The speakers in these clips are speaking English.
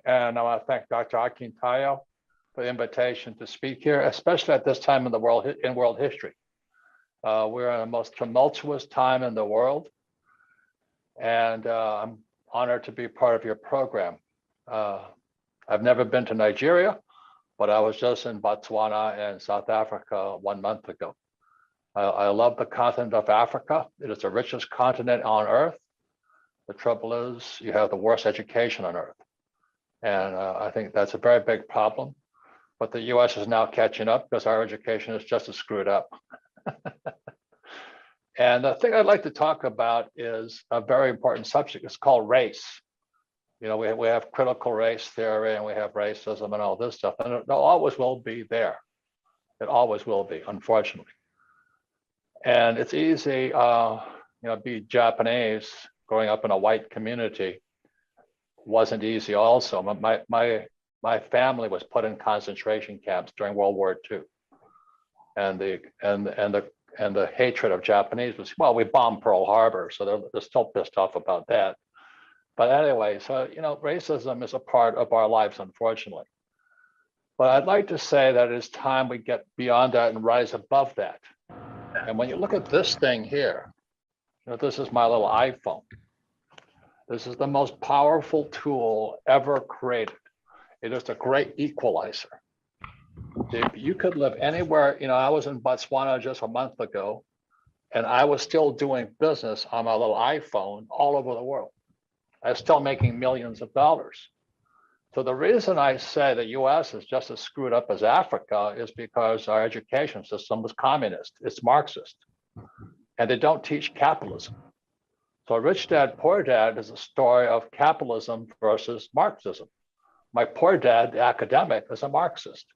And I want to thank Dr. Akintayo for the invitation to speak here, especially at this time in the world history. We're in the most tumultuous time in the world, and I'm honored to be part of your program. I've never been to Nigeria, but I was just in Botswana and South Africa 1 month ago. I love the continent of Africa. It is the richest continent on earth. The trouble is you have the worst education on earth. And I think that's a very big problem. But the US is now catching up because our education is just as screwed up. And the thing I'd like to talk about is a very important subject. It's called race. You know, we have critical race theory and we have racism and all this stuff. And it always will be there. It always will be, unfortunately. And it's easy, be Japanese growing up in a white community wasn't easy also. My family was put in concentration camps during World War II. And the hatred of Japanese was, well, we bombed Pearl Harbor, so they're still pissed off about that. But anyway, so, racism is a part of our lives, unfortunately. But I'd like to say that it's time we get beyond that and rise above that. And when you look at this thing here, this is my little iPhone. This is the most powerful tool ever created. It is a great equalizer. If you could live anywhere, I was in Botswana just a month ago, and I was still doing business on my little iPhone all over the world. I was still making millions of dollars. So the reason I say the US is just as screwed up as Africa is because our education system is communist, it's Marxist, and they don't teach capitalism. So Rich Dad, Poor Dad is a story of capitalism versus Marxism. My poor dad, the academic, is a Marxist.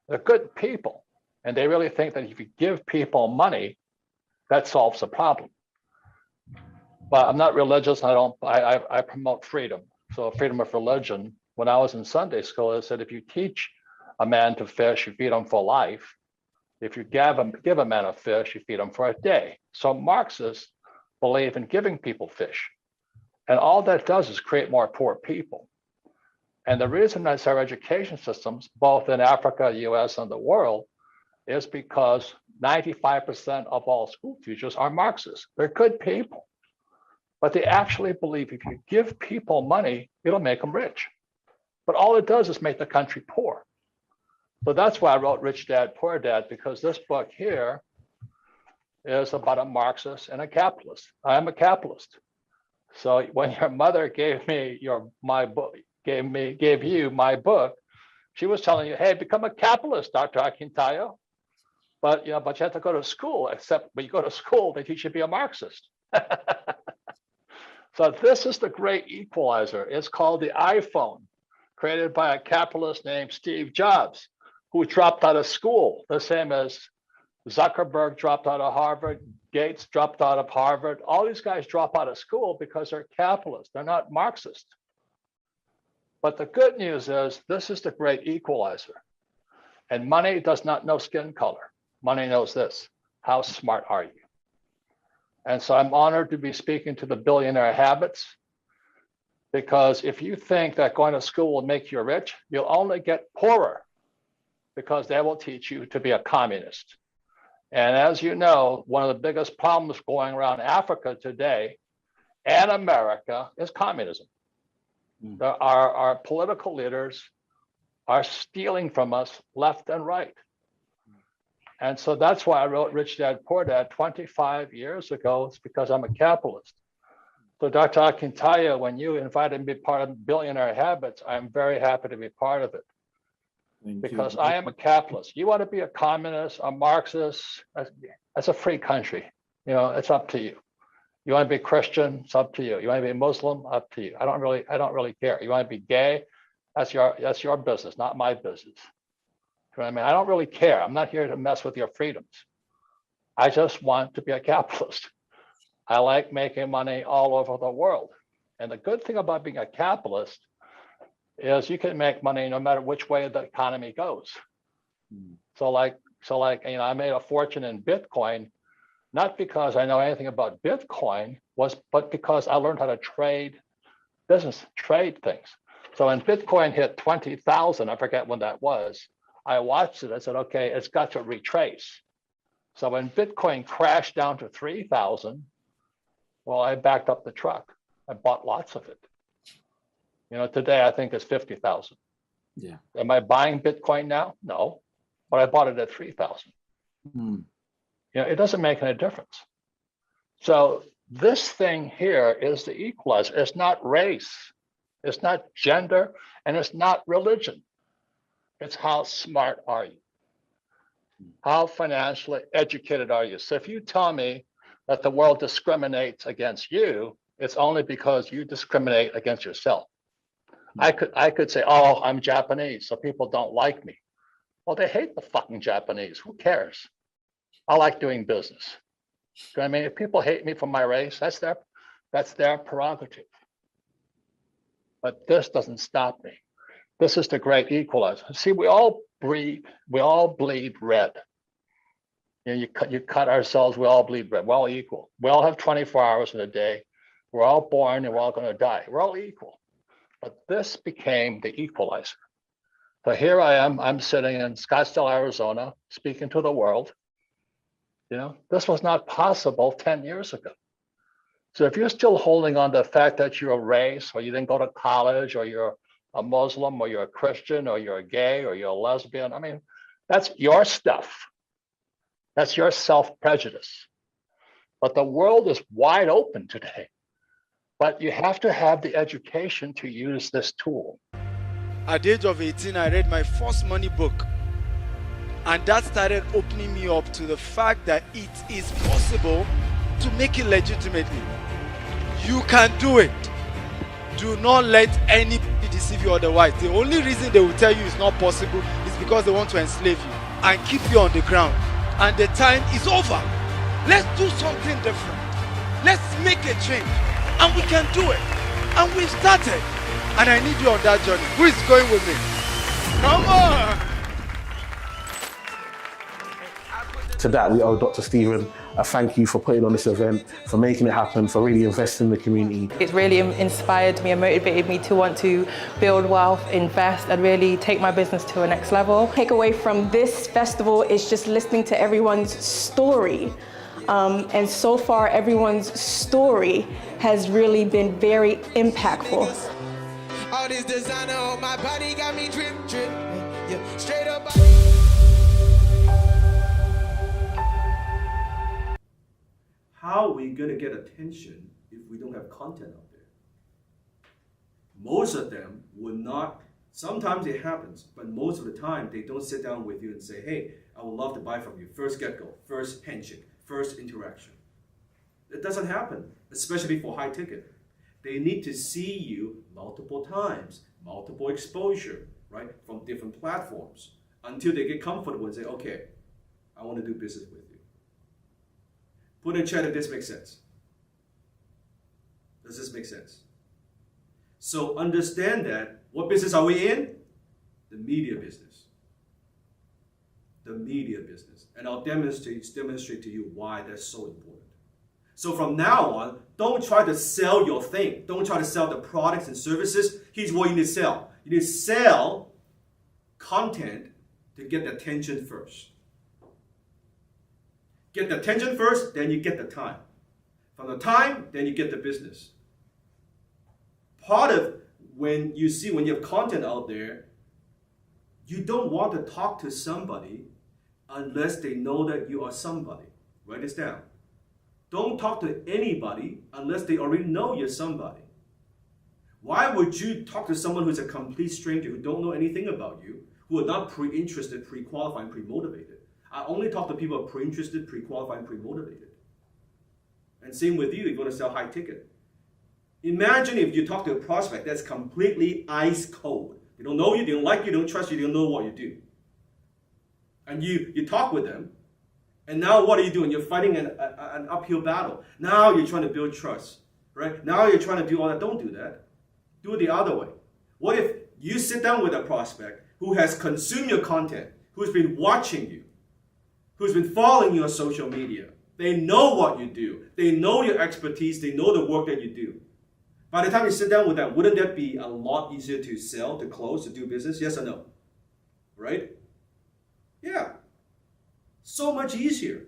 They're good people, and they really think that if you give people money, that solves the problem. But I'm not religious, and I promote freedom. So freedom of religion. When I was in Sunday school, it said if you teach a man to fish, you feed him for life. If you give a man a fish, you feed him for a day. So Marxists believe in giving people fish. And all that does is create more poor people. And the reason that's our education systems, both in Africa, US, and the world, is because 95% of all school teachers are Marxists. They're good people. But they actually believe if you give people money, it'll make them rich. But all it does is make the country poor. So that's why I wrote Rich Dad, Poor Dad, because this book here is about a Marxist and a capitalist. I am a capitalist. So when your mother gave me my book, gave you my book, she was telling you, hey, become a capitalist, Dr. Akintayo. But you have to go to school, except when you go to school, they teach you to be a Marxist. So this is the great equalizer. It's called the iPhone, created by a capitalist named Steve Jobs, who dropped out of school, the same as Zuckerberg dropped out of Harvard, Gates dropped out of Harvard. All these guys drop out of school because they're capitalists. They're not Marxist. But the good news is this is the great equalizer. And money does not know skin color. Money knows this. How smart are you? And so I'm honored to be speaking to the billionaire habits, because if you think that going to school will make you rich, you'll only get poorer, because they will teach you to be a communist. And as you know, one of the biggest problems going around Africa today and America is communism. Our political leaders are stealing from us left and right. And so that's why I wrote Rich Dad, Poor Dad 25 years ago. It's because I'm a capitalist. So Dr. Akintayo, when you invited me to be part of Billionaire Habits, I'm very happy to be part of it. Because I am a capitalist. You want to be a communist, a Marxist, that's a free country. It's up to you. You want to be Christian, it's up to you. You want to be Muslim, up to you. I don't really care. You want to be gay, that's your business, not my business. You know what I mean? I don't really care. I'm not here to mess with your freedoms. I just want to be a capitalist. I like making money all over the world. And the good thing about being a capitalist is you can make money no matter which way the economy goes. So I made a fortune in Bitcoin, not because I know anything about Bitcoin, but because I learned how to trade things. So when Bitcoin hit 20,000, I forget when that was, I watched it. I said, okay, it's got to retrace. So when Bitcoin crashed down to 3,000, well, I backed up the truck. I bought lots of it. You know, today I think it's 50,000. Yeah. Am I buying Bitcoin now? No, but I bought it at 3,000. Mm. You know, it doesn't make any difference. So this thing here is the equalizer. It's not race, it's not gender, and it's not religion. It's how smart are you? How financially educated are you? So if you tell me that the world discriminates against you, it's only because you discriminate against yourself. I could say, oh, I'm Japanese, so people don't like me. Well, they hate the fucking Japanese. Who cares? I like doing business. You know what I mean? If people hate me for my race, that's their prerogative. But this doesn't stop me. This is the great equalizer. See, we all bleed red. You know, you cut ourselves, we all bleed red. We're all equal. We all have 24 hours in a day. We're all born and we're all going to die. We're all equal. But this became the equalizer. So here I am, I'm sitting in Scottsdale, Arizona, speaking to the world. You know, this was not possible 10 years ago. So if you're still holding on to the fact that you're a race, or you didn't go to college, or you're a Muslim, or you're a Christian, or you're a gay, or you're a lesbian, I mean, that's your stuff. That's your self-prejudice. But the world is wide open today. But you have to have the education to use this tool. At the age of 18, I read my first money book. And that started opening me up to the fact that it is possible to make it legitimately. You can do it. Do not let anybody deceive you otherwise. The only reason they will tell you it's not possible is because they want to enslave you and keep you on the ground. And the time is over. Let's do something different. Let's make a change. And we can do it. And we've started. And I need you on that journey. Who is going with me? Come on! To that, we owe Dr. Stephen a thank you for putting on this event, for making it happen, for really investing in the community. It's really inspired me and motivated me to want to build wealth, invest, and really take my business to a next level. Take away from this festival is just listening to everyone's story. And so far, everyone's story has really been very impactful. All this designer on my body got me drip, drip. Yeah, straight up. How are we going to get attention if we don't have content out there? Most of them will not, sometimes it happens, but most of the time they don't sit down with you and say, hey, I would love to buy from you. First get-go, first handshake, first interaction. It doesn't happen, especially for high ticket. They need to see you multiple times, multiple exposure, right, from different platforms until they get comfortable and say, okay, I want to do business with you. Put in chat if this makes sense. Does this make sense? So understand that, what business are we in? The media business. The media business. And I'll demonstrate to you why that's so important. So from now on, don't try to sell your thing. Don't try to sell the products and services. Here's what you need to sell. You need to sell content to get the attention first. Get the attention first, then you get the time. From the time, then you get the business. Part of when you have content out there, you don't want to talk to somebody unless they know that you are somebody. Write this down. Don't talk to anybody unless they already know you're somebody. Why would you talk to someone who's a complete stranger who don't know anything about you, who are not pre-interested, pre-qualified, pre-motivated? I only talk to people who are pre-interested, pre-qualified, and pre-motivated. And same with you if you want to sell high ticket. Imagine if you talk to a prospect that's completely ice cold. They don't know you, they don't like you, they don't trust you, they don't know what you do. And you talk with them, and now what are you doing? You're fighting an uphill battle. Now you're trying to build trust, right? Now you're trying to do all that. Don't do that. Do it the other way. What if you sit down with a prospect who has consumed your content, who's been watching you, who's been following you on social media? They know what you do. They know your expertise. They know the work that you do. By the time you sit down with that, wouldn't that be a lot easier to sell, to close, to do business? Yes or no? Right? Yeah. So much easier.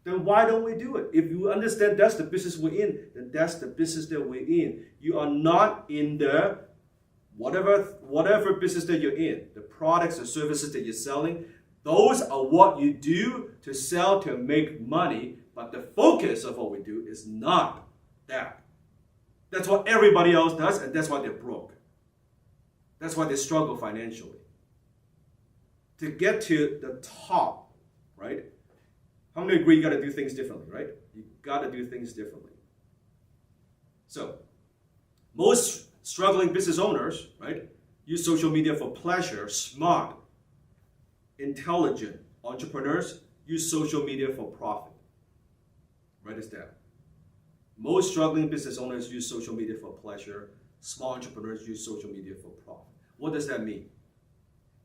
Then why don't we do it? If you understand that's the business we're in, then that's the business that we're in. You are not in the whatever business that you're in, the products or services that you're selling, those are what you do to sell to make money, but the focus of what we do is not that. That's what everybody else does, and that's why they're broke. That's why they struggle financially. To get to the top, right? How many agree you got to do things differently, right? You got to do things differently. So, most struggling business owners, right, use social media for pleasure. Smart, intelligent entrepreneurs use social media for profit. Write this down. Most struggling business owners use social media for pleasure. Small entrepreneurs use social media for profit. What does that mean?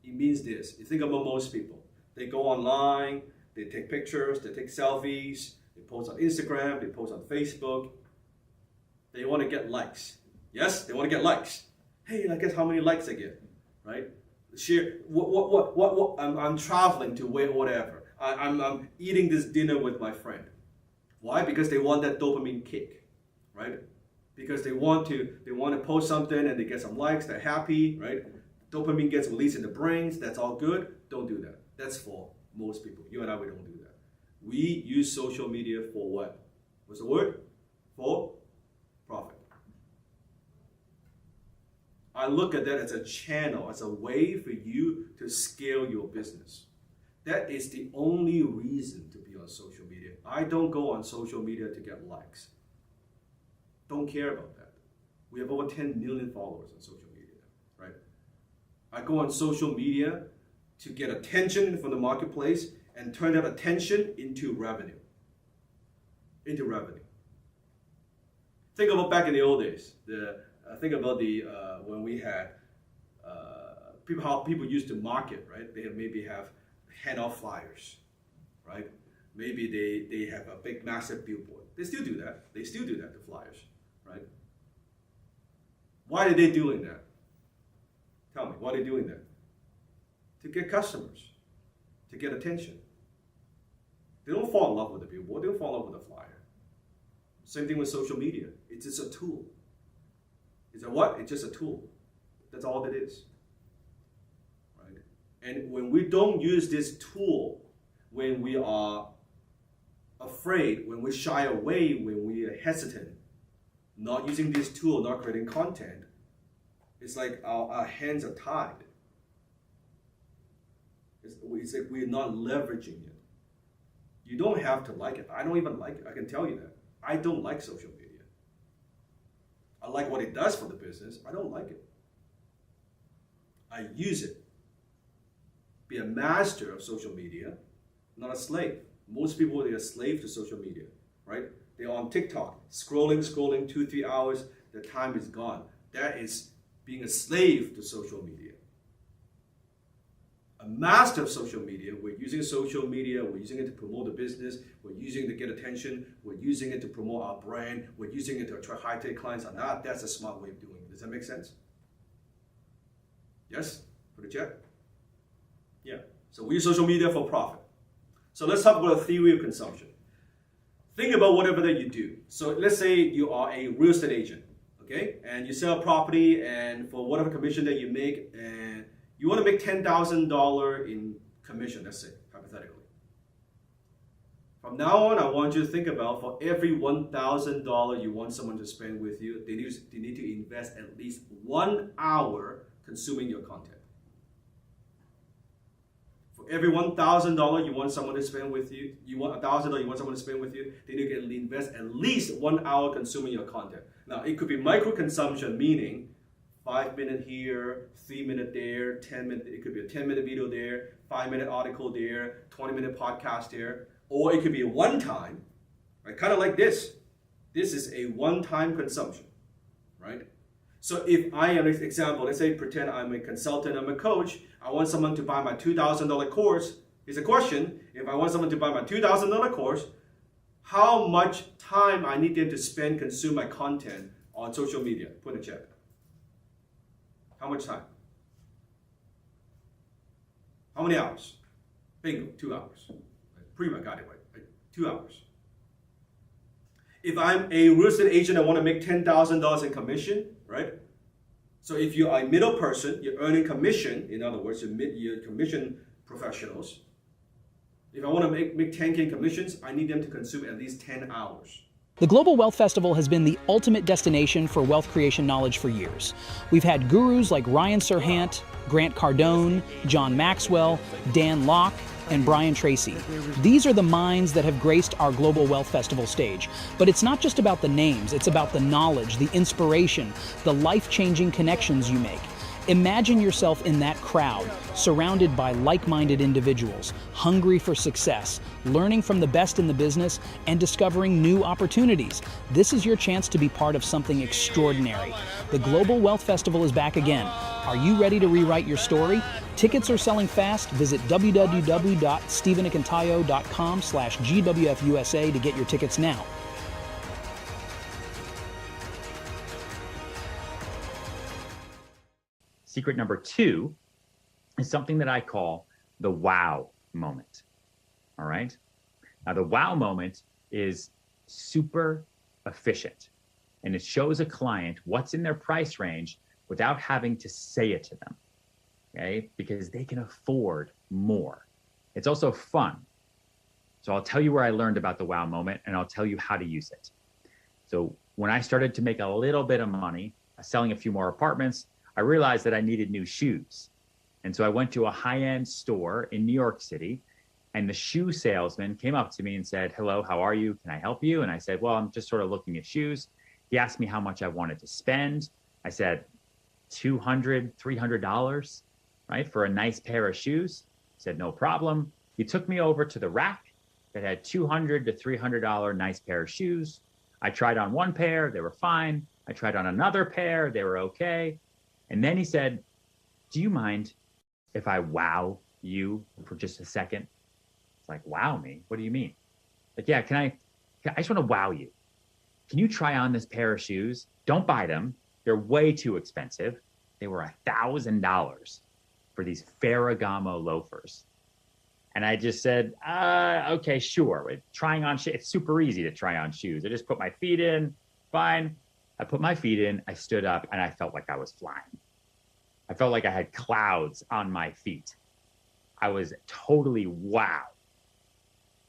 It means this. You think about most people. They go online, they take pictures, they take selfies, they post on Instagram, they post on Facebook. They want to get likes. Yes, they want to get likes. Hey, I guess how many likes I get, right? Share. What? I'm traveling to whatever. I'm eating this dinner with my friend. Why? Because they want that dopamine kick, right? Because they want to post something and they get some likes. They're happy, right? Dopamine gets released in the brains. That's all good. Don't do that. That's for most people. You and I, we don't do that. We use social media for what? What's the word? For profit. I look at that as a channel, as a way for you to scale your business. That is the only reason to be on social media. I don't go on social media to get likes. Don't care about that. We have over 10 million followers on social media, right? I go on social media to get attention from the marketplace and turn that attention into revenue. Into revenue. Think about back in the old days. Think about when we had how people used to market, right? They maybe have hand-out flyers, right? Maybe they have a big, massive billboard. They still do that. They still do that, the flyers, right? Why are they doing that? Tell me, why are they doing that? To get customers, to get attention. They don't fall in love with the billboard. They don't fall in love with the flyer. Same thing with social media. It's just a tool. It's a what? It's just a tool. That's all it is. Right? And when we don't use this tool, when we are afraid, when we shy away, when we are hesitant, not using this tool, not creating content, it's like our hands are tied. It's like we're not leveraging it. You don't have to like it. I don't even like it. I can tell you that. I don't like social media. I like what it does for the business. I don't like it. I use it. Be a master of social media, not a slave. Most people, they're a slave to social media, right? They're on TikTok, scrolling 2-3 hours, their time is gone. That is being a slave to social media. A master of social media, we're using social media, we're using it to promote the business, we're using it to get attention, we're using it to promote our brand, we're using it to attract high-tech clients or not. That's a smart way of doing it. Does that make sense? Yes? For the chat? Yeah. So we use social media for profit. So let's talk about a theory of consumption. Think about whatever that you do. So let's say you are a real estate agent, okay? And you sell property, and for whatever commission that you make, and you want to make $10,000 in commission, let's say, hypothetically. From now on, I want you to think about for every $1,000 you want someone to spend with you, they need to invest at least 1 hour consuming your content. For every $1,000 you want someone to spend with you, you want $1,000 you want someone to spend with you, they need to invest at least 1 hour consuming your content. Now, it could be micro consumption, meaning 5 minutes here, 3 minutes there, 10 minutes, it could be a 10-minute video there, 5-minute article there, 20-minute podcast there, or it could be a one-time, right? Kind of like this. This is a one-time consumption, right? So if I am, an example, let's say pretend I'm a consultant, I'm a coach, I want someone to buy my $2,000 course. Here's a question. If I want someone to buy my $2,000 course, how much time I need them to spend consume my content on social media, put in the chat. How much time? How many hours? Bingo, 2 hours. Pretty much got it right. 2 hours. If I'm a real estate agent, I want to make $10,000 in commission, right? So if you are a middle person, you're earning commission, in other words, you're commission professionals. If I want to make 10K in commissions, I need them to consume at least 10 hours. The Global Wealth Festival has been the ultimate destination for wealth creation knowledge for years. We've had gurus like Ryan Serhant, Grant Cardone, John Maxwell, Dan Locke, and Brian Tracy. These are the minds that have graced our Global Wealth Festival stage. But it's not just about the names, it's about the knowledge, the inspiration, the life-changing connections you make. Imagine yourself in that crowd, surrounded by like-minded individuals, hungry for success, learning from the best in the business, and discovering new opportunities. This is your chance to be part of something extraordinary. The Global Wealth Festival is back again. Are you ready to rewrite your story? Tickets are selling fast. Visit www.stephenakintayo.com/GWFUSA to get your tickets now. Secret number 2 is something that I call the wow moment. All right. Now, the wow moment is super efficient, and it shows a client what's in their price range without having to say it to them. Okay. Because they can afford more. It's also fun. So I'll tell you where I learned about the wow moment, and I'll tell you how to use it. So when I started to make a little bit of money selling a few more apartments, I realized that I needed new shoes. And so I went to a high-end store in New York City, and the shoe salesman came up to me and said, "Hello, how are you? Can I help you?" And I said, "Well, I'm just sort of looking at shoes." He asked me how much I wanted to spend. I said, $200, $300, right, for a nice pair of shoes. He said, "No problem." He took me over to the rack that had $200 to $300 nice pair of shoes. I tried on one pair, they were fine. I tried on another pair, they were okay. And then he said, "Do you mind if I wow you for just a second?" It's like, wow me? What do you mean? Like, yeah, I just want to wow you. Can you try on this pair of shoes? Don't buy them. They're way too expensive. They were $1,000 for these Ferragamo loafers. And I just said, okay, sure. Trying on, it's super easy to try on shoes. I just put my feet in, fine. I put my feet in, I stood up, and I felt like I was flying. I felt like I had clouds on my feet. I was totally wow.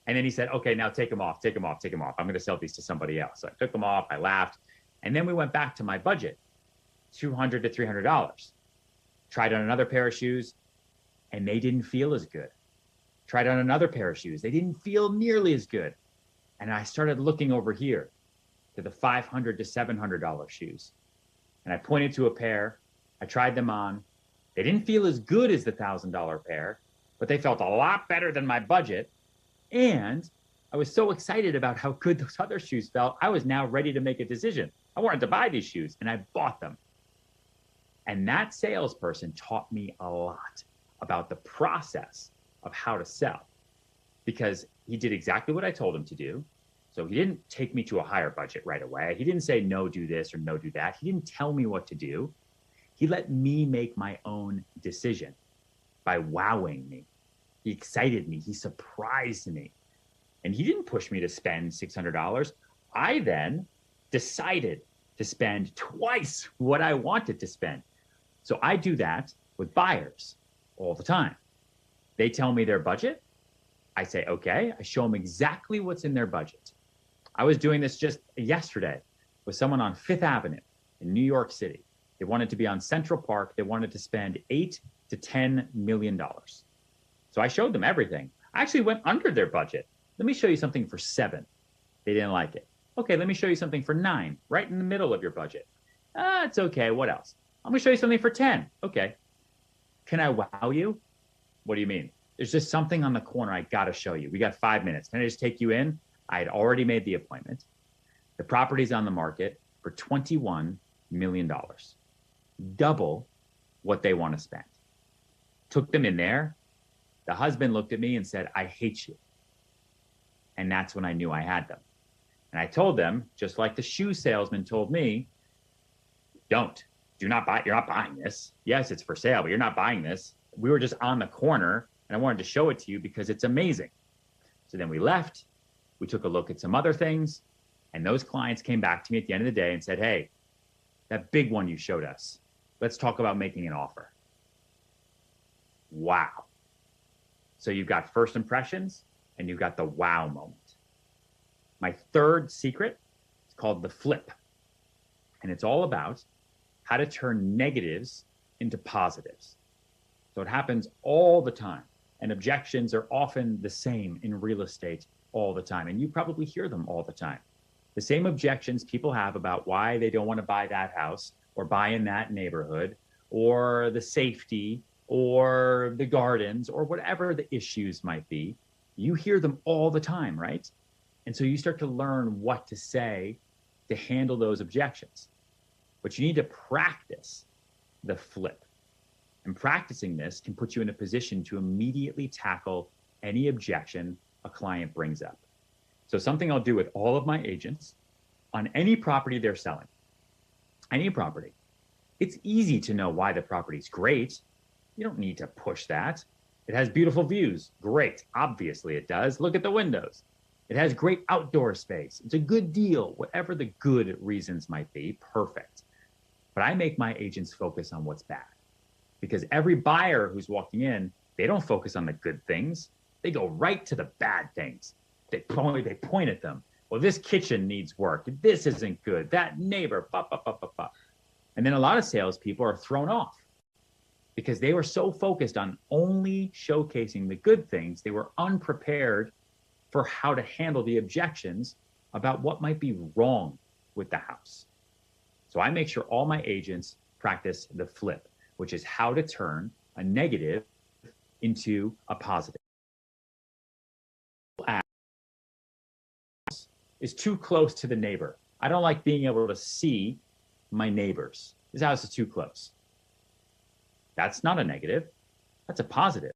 And then he said, "Okay, now take them off, take them off, take them off. I'm going to sell these to somebody else." So I took them off, I laughed, and then we went back to my budget, $200 to $300. Tried on another pair of shoes, and they didn't feel as good. Tried on another pair of shoes. They didn't feel nearly as good. And I started looking over here to the $500 to $700 shoes. And I pointed to a pair. I tried them on. They didn't feel as good as the $1,000 pair, but they felt a lot better than my budget. And I was so excited about how good those other shoes felt. I was now ready to make a decision. I wanted to buy these shoes, and I bought them. And that salesperson taught me a lot about the process of how to sell, because he did exactly what I told him to do. So he didn't take me to a higher budget right away. He didn't say, "No, do this," or "No, do that." He didn't tell me what to do. He let me make my own decision by wowing me. He excited me. He surprised me. And he didn't push me to spend $600. I then decided to spend twice what I wanted to spend. So I do that with buyers all the time. They tell me their budget. I say, okay. I show them exactly what's in their budget. I was doing this just yesterday with someone on 5th Avenue in New York City. They wanted to be on Central Park. They wanted to spend $8 to $10 million. So I showed them everything. I actually went under their budget. Let me show you something for 7. They didn't like it. Okay, let me show you something for 9, right in the middle of your budget. It's okay. What else? I'm gonna show you something for 10. Okay. Can I wow you? What do you mean? There's just something on the corner I gotta show you. We got 5 minutes. Can I just take you in? I had already made the appointment. The property's on the market for $21 million. Double what they want to spend. Took them in there. The husband looked at me and said, "I hate you." And that's when I knew I had them. And I told them, just like the shoe salesman told me, Do not buy, you're not buying this. Yes, it's for sale, but you're not buying this. We were just on the corner and I wanted to show it to you because it's amazing. So then we left, we took a look at some other things, and those clients came back to me at the end of the day and said, hey, that big one you showed us, let's talk about making an offer. Wow. So you've got first impressions and you've got the wow moment. My third secret is called the flip. And it's all about how to turn negatives into positives. So it happens all the time. And objections are often the same in real estate all the time. And you probably hear them all the time. The same objections people have about why they don't want to buy that house or buy in that neighborhood or the safety or the gardens or whatever the issues might be. You hear them all the time, right? And so you start to learn what to say to handle those objections. But you need to practice the flip. And practicing this can put you in a position to immediately tackle any objection a client brings up. So something I'll do with all of my agents on any property they're selling, any property, it's easy to know why the property's great. You don't need to push that. It has beautiful views. Great. Obviously it does. Look at the windows. It has great outdoor space. It's a good deal. Whatever the good reasons might be, perfect. But I make my agents focus on what's bad. Because every buyer who's walking in, they don't focus on the good things. They go right to the bad things. They point at them. Well, this kitchen needs work. This isn't good. That neighbor, And then a lot of salespeople are thrown off because they were so focused on only showcasing the good things, they were unprepared for how to handle the objections about what might be wrong with the house. So I make sure all my agents practice the flip, which is how to turn a negative into a positive. Is too close to the neighbor. I don't like being able to see my neighbors. This house is too close. That's not a negative. That's a positive.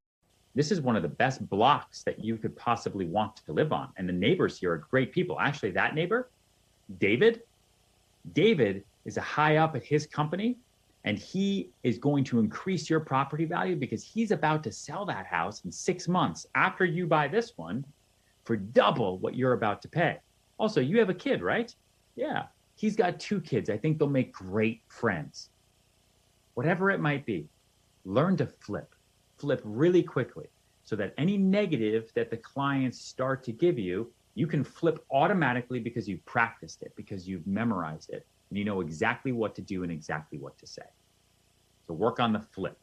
This is one of the best blocks that you could possibly want to live on. And the neighbors here are great people. Actually, that neighbor, David is a high up at his company, and he is going to increase your property value because he's about to sell that house in 6 months after you buy this one for double what you're about to pay. Also, you have a kid, right? Yeah, he's got 2 kids. I think they'll make great friends. Whatever it might be, learn to flip really quickly so that any negative that the clients start to give you, you can flip automatically because you've practiced it, because you've memorized it, and you know exactly what to do and exactly what to say. So work on the flip.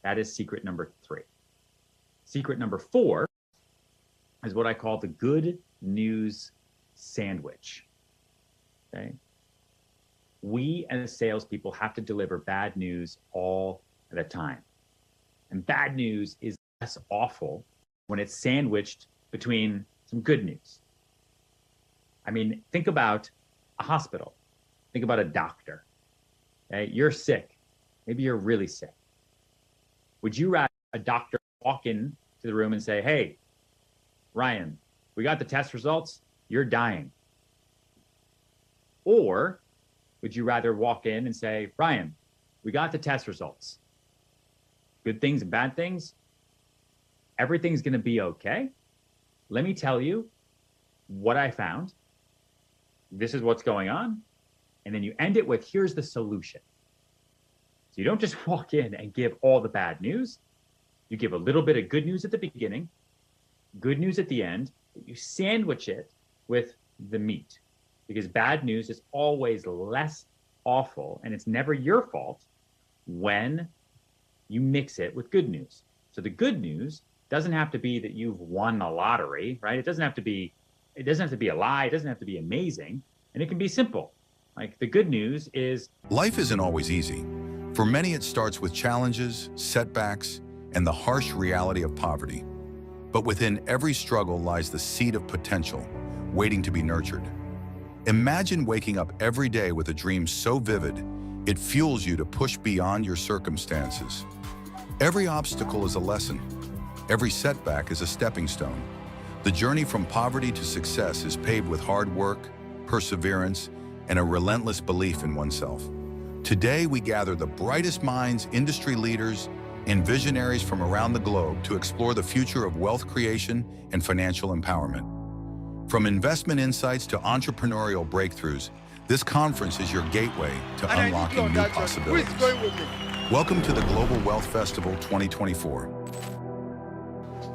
That is secret number 3. Secret number 4 is what I call the good news sandwich. Okay. We as salespeople have to deliver bad news all the time. And bad news is less awful when it's sandwiched between some good news. I mean, think about a hospital. Think about a doctor. Okay? You're sick. Maybe you're really sick. Would you rather a doctor walk in to the room and say, hey, Ryan, we got the test results, you're dying? Or would you rather walk in and say, Ryan, we got the test results, good things and bad things, everything's going to be okay. Let me tell you what I found. This is what's going on. And then you end it with, here's the solution. So you don't just walk in and give all the bad news. You give a little bit of good news at the beginning, good news at the end. You sandwich it with the meat, because bad news is always less awful, and it's never your fault when you mix it with good news. So the good news doesn't have to be that you've won the lottery, right? It doesn't have to be a lie. It doesn't have to be amazing. And it can be simple. Like the good news is life isn't always easy. For many, it starts with challenges, setbacks, and the harsh reality of poverty. But within every struggle lies the seed of potential, waiting to be nurtured. Imagine waking up every day with a dream so vivid, it fuels you to push beyond your circumstances. Every obstacle is a lesson. Every setback is a stepping stone. The journey from poverty to success is paved with hard work, perseverance, and a relentless belief in oneself. Today, we gather the brightest minds, industry leaders, and visionaries from around the globe to explore the future of wealth creation and financial empowerment. From investment insights to entrepreneurial breakthroughs, this conference is your gateway to unlocking new possibilities. Welcome to the Global Wealth Festival 2024.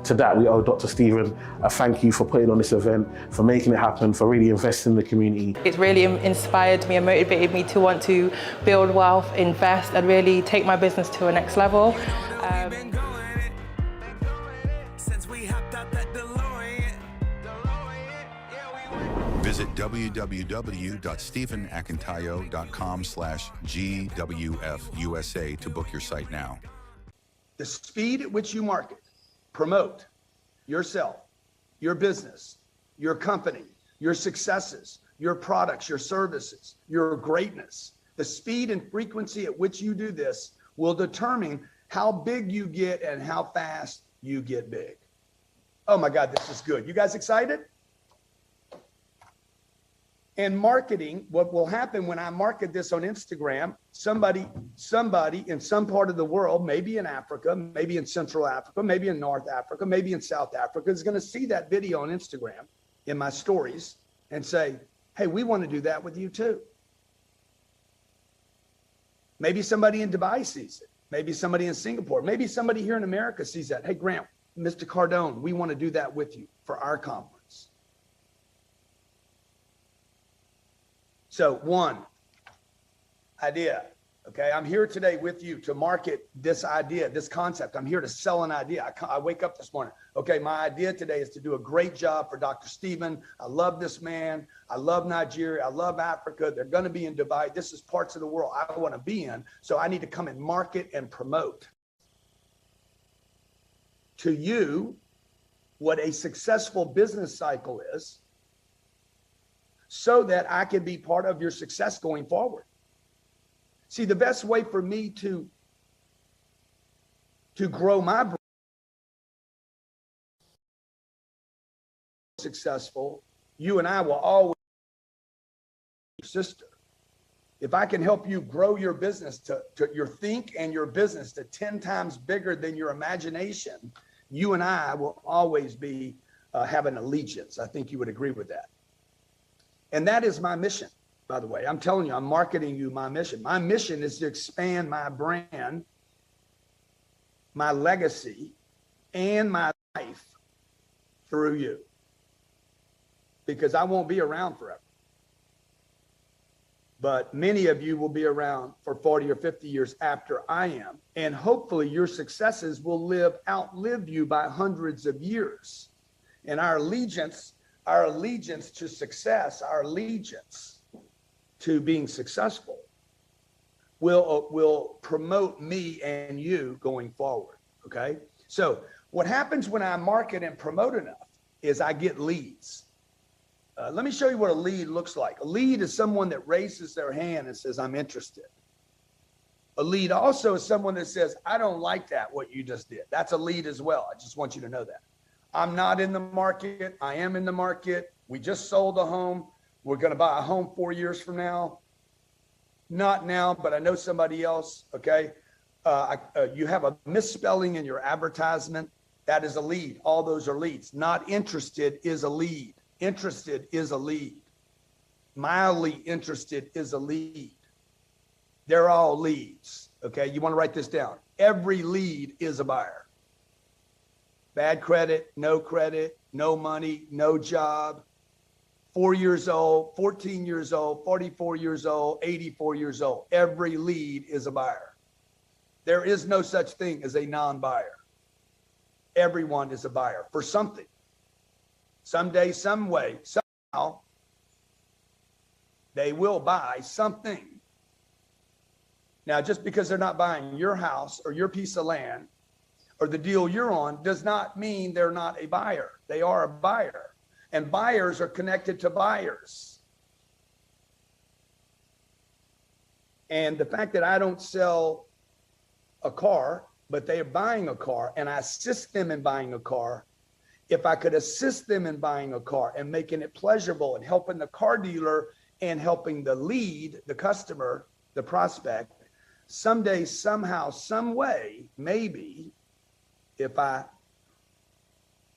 To that, we owe Dr. Stephen a thank you for putting on this event, for making it happen, for really investing in the community. It's really inspired me and motivated me to want to build wealth, invest, and really take my business to a next level. Visit www.stephenakintayo.com/GWF USA to book your site now. The speed at which you market, promote yourself, your business, your company, your successes, your products, your services, your greatness. The speed and frequency at which you do this will determine how big you get and how fast you get big. Oh my God, this is good. You guys excited? And marketing, what will happen when I market this on Instagram, somebody in some part of the world, maybe in Africa, maybe in Central Africa, maybe in North Africa, maybe in South Africa, is going to see that video on Instagram in my stories and say, hey, we want to do that with you too. Maybe somebody in Dubai sees it. Maybe somebody in Singapore. Maybe somebody here in America sees that. Hey, Grant, Mr. Cardone, we want to do that with you for our conference. So one idea, okay? I'm here today with you to market this idea, this concept. I'm here to sell an idea. I wake up this morning, okay, my idea today is to do a great job for Dr. Stephen. I love this man. I love Nigeria. I love Africa. They're going to be in Dubai. This is parts of the world I want to be in. So I need to come and market and promote to you what a successful business cycle is, so that I can be part of your success going forward. See, the best way for me to grow my brand successful, you and I will always be sister. If I can help you grow your business to your think and your business to 10 times bigger than your imagination, you and I will always be have an allegiance. I think you would agree with that. And that is my mission, by the way. I'm telling you, I'm marketing you my mission. My mission is to expand my brand, my legacy, and my life through you. Because I won't be around forever. But many of you will be around for 40 or 50 years after I am. And hopefully your successes will outlive you by hundreds of years. And our allegiance to success, our allegiance to being successful will promote me and you going forward, okay? So what happens when I market and promote enough is I get leads. Let me show you what a lead looks like. A lead is someone that raises their hand and says, I'm interested. A lead also is someone that says, I don't like that, what you just did. That's a lead as well. I just want you to know that. I'm not in the market. I am in the market. We just sold a home. We're going to buy a home 4 years from now. Not now, but I know somebody else. Okay. You have a misspelling in your advertisement. That is a lead. All those are leads. Not interested is a lead. Interested is a lead. Mildly interested is a lead. They're all leads. Okay. You want to write this down. Every lead is a buyer. Bad credit, no money, no job, 4 years old, 14 years old, 44 years old, 84 years old. Every lead is a buyer. There is no such thing as a non-buyer. Everyone is a buyer for something. Someday, some way, somehow, they will buy something. Now, just because they're not buying your house or your piece of land or the deal you're on does not mean they're not a buyer. They are a buyer, and buyers are connected to buyers. And the fact that I don't sell a car, but they are buying a car and I assist them in buying a car, if I could assist them in buying a car and making it pleasurable and helping the car dealer and helping the lead, the customer, the prospect, someday, somehow, some way, maybe, if I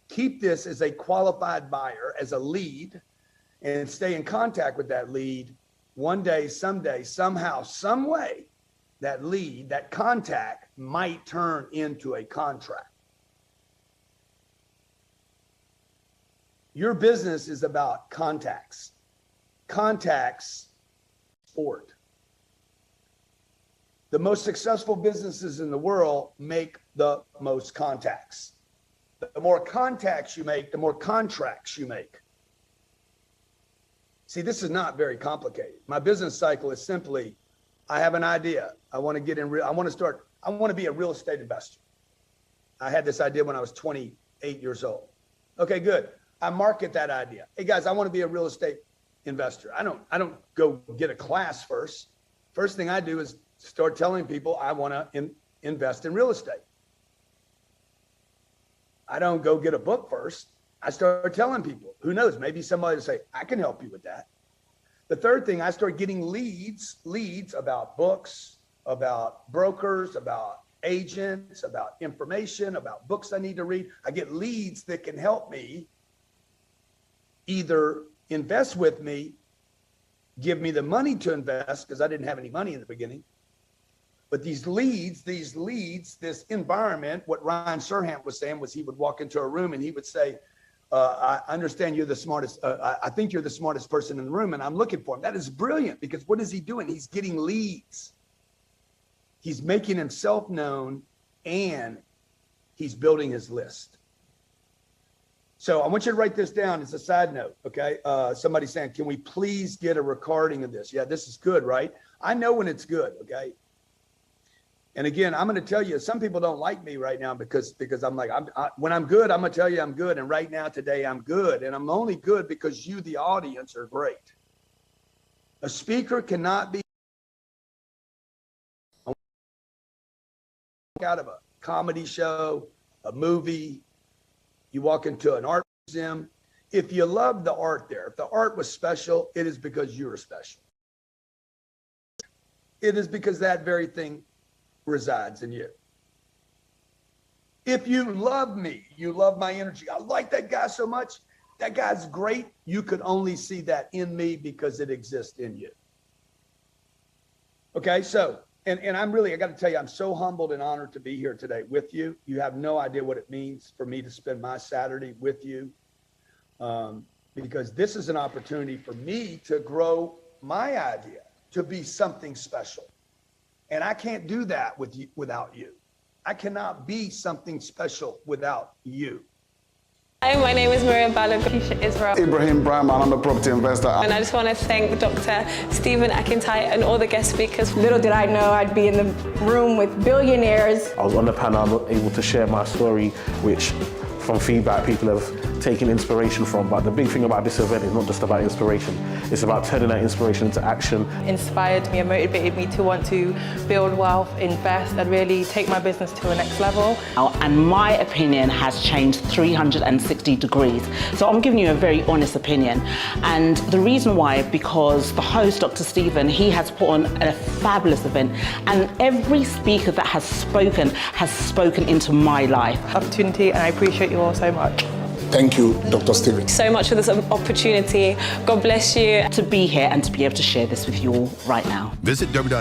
keep this as a qualified buyer, as a lead, and stay in contact with that lead, one day, someday, somehow, some way, that lead, that contact might turn into a contract. Your business is about contacts. Contacts sport. The most successful businesses in the world make the most contacts. The more contacts you make, the more contracts you make. See, this is not very complicated. My business cycle is simply, I have an idea. I want to get in real, I want to be a real estate investor. I had this idea when I was 28 years old. Okay, good. I market that idea. Hey guys, I want to be a real estate investor. I don't go get a class first. First thing I do is start telling people I want to invest in real estate. I don't go get a book first. I start telling people, who knows, maybe somebody will say, I can help you with that. The third thing, I start getting leads about books, about brokers, about agents, about information, about books I need to read. I get leads that can help me either invest with me, give me the money to invest, because I didn't have any money in the beginning. But these leads, this environment, what Ryan Serhant was saying was he would walk into a room and he would say, I understand you're the smartest, I think you're the smartest person in the room and I'm looking for him. That is brilliant, because what is he doing? He's getting leads. He's making himself known and he's building his list. So I want you to write this down as a side note, okay? Somebody's saying, can we please get a recording of this? Yeah, this is good, right? I know when it's good, okay? And again, I'm going to tell you, some people don't like me right now because I'm like, when I'm good, I'm going to tell you I'm good. And right now, today, I'm good. And I'm only good because you, the audience, are great. A speaker cannot be out of a comedy show, a movie. You walk into an art museum. If you love the art there, if the art was special, it is because you're special. It is because that very thing resides in you. If you love me, you love my energy. I like that guy so much. That guy's great. You could only see that in me because it exists in you. Okay, so, and I'm really, I got to tell you, I'm so humbled and honored to be here today with you. You have no idea what it means for me to spend my Saturday with you, because this is an opportunity for me to grow my idea to be something special. And I can't do that without you. I cannot be something special without you. Hi, my name is Maria Balogun Israel. Ibrahim Brahman, I'm a property investor. And I just want to thank Dr. Stephen Akintai and all the guest speakers. Little did I know I'd be in the room with billionaires. I was on the panel, I'm able to share my story, which from feedback people have taken inspiration from. But the big thing about this event is not just about inspiration, it's about turning that inspiration into action. Inspired me and motivated me to want to build wealth, invest, and really take my business to a next level. And my opinion has changed 360 degrees. So I'm giving you a very honest opinion. And the reason why, because the host, Dr. Stephen, he has put on a fabulous event, and every speaker that has spoken into my life. Opportunity, and I appreciate you all so much. Thank you, Dr. Stephen. So much for this opportunity. God bless you. To be here and to be able to share this with you all right now. Visit